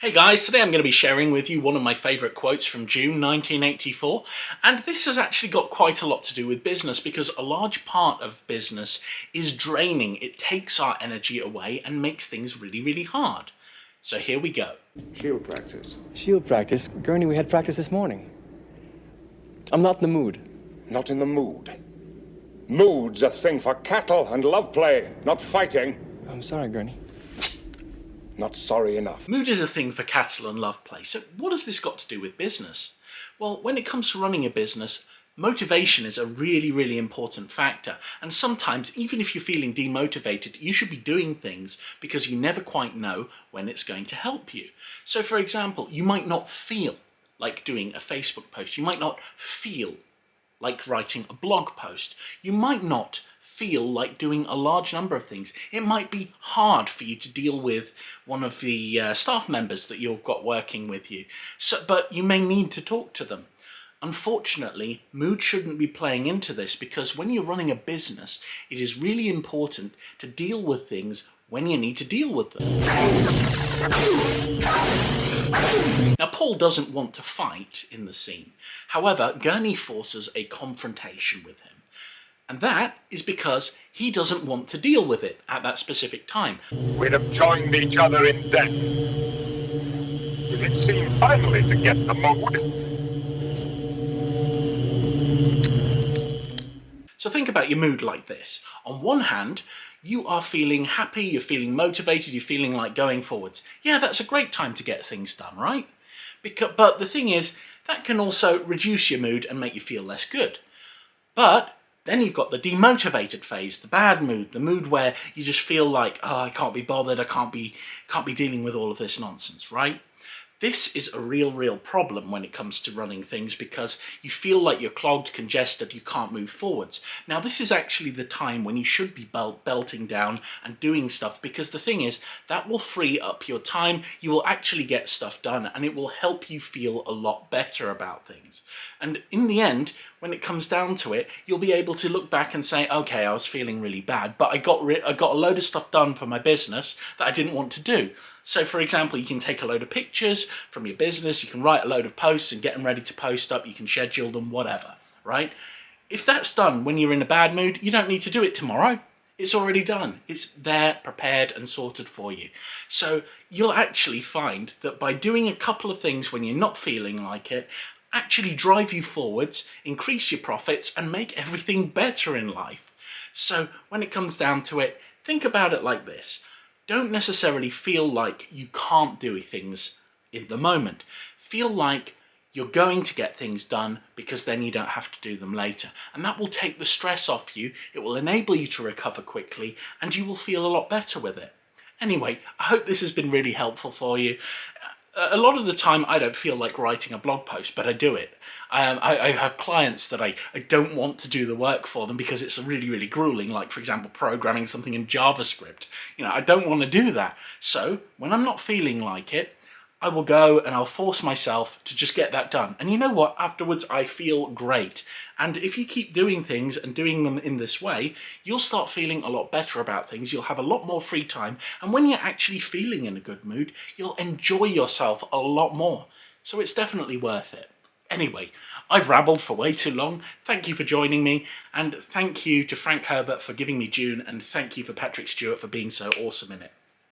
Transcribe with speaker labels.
Speaker 1: Hey guys, today I'm going to be sharing with you one of my favourite quotes from Dune 1984, and this has actually got quite a lot to do with business because a large part of business is draining. It takes our energy away and makes things really, really hard. So here we go.
Speaker 2: Shield practice.
Speaker 3: Shield practice? Gurney, we had practice this morning. I'm not in the mood.
Speaker 2: Not in the mood. Mood's a thing for cattle and love play, not fighting.
Speaker 3: I'm sorry, Gurney.
Speaker 2: Not sorry enough.
Speaker 1: Mood is a thing for cattle and love play. So what has this got to do with business? Well, when it comes to running a business, motivation is a really, really important factor. And sometimes, even if you're feeling demotivated, you should be doing things because you never quite know when it's going to help you. So for example, you might not feel like doing a Facebook post. You might not feel like writing a blog post. You might not feel like doing a large number of things. It might be hard for you to deal with one of the staff members that you've got working with you, but you may need to talk to them. Unfortunately, mood shouldn't be playing into this because when you're running a business, it is really important to deal with things when you need to deal with them. Now, Paul doesn't want to fight in the scene. However, Gurney forces a confrontation with him. And that is because he doesn't want to deal with it at that specific time.
Speaker 2: We'd have joined each other in death. If it seemed finally to get the mood.
Speaker 1: So think about your mood like this. On one hand, you are feeling happy, you're feeling motivated, you're feeling like going forwards. Yeah, that's a great time to get things done, right? But the thing is, that can also reduce your mood and make you feel less good. But then you've got the demotivated phase, the bad mood, the mood where you just feel like, oh, I can't be bothered, I can't be dealing with all of this nonsense, right? This is a real problem when it comes to running things because you feel like you're clogged, congested, you can't move forwards. Now, this is actually the time when you should be belting down and doing stuff because the thing is, that will free up your time, you will actually get stuff done, and it will help you feel a lot better about things. And in the end, when it comes down to it, you'll be able to look back and say, okay, I was feeling really bad, but I got a load of stuff done for my business that I didn't want to do. So for example, you can take a load of pictures from your business, you can write a load of posts and get them ready to post up, you can schedule them, whatever, right? If that's done when you're in a bad mood, you don't need to do it tomorrow. It's already done. It's there, prepared and sorted for you. So you'll actually find that by doing a couple of things when you're not feeling like it, actually drive you forwards, increase your profits and make everything better in life. So when it comes down to it, think about it like this. Don't necessarily feel like you can't do things in the moment. Feel like you're going to get things done because then you don't have to do them later. And that will take the stress off you, it will enable you to recover quickly, and you will feel a lot better with it. Anyway, I hope this has been really helpful for you. A lot of the time I don't feel like writing a blog post, but I do it. I have clients that I don't want to do the work for them because it's really grueling, like for example programming something in JavaScript. You know, I don't want to do that. So when I'm not feeling like it, I will go and I'll force myself to just get that done. And you know what? Afterwards, I feel great. And if you keep doing things and doing them in this way, you'll start feeling a lot better about things. You'll have a lot more free time. And when you're actually feeling in a good mood, you'll enjoy yourself a lot more. So it's definitely worth it. Anyway, I've rambled for way too long. Thank you for joining me. And thank you to Herbert for giving me Dune. And thank you for Patrick Stewart for being so awesome in it.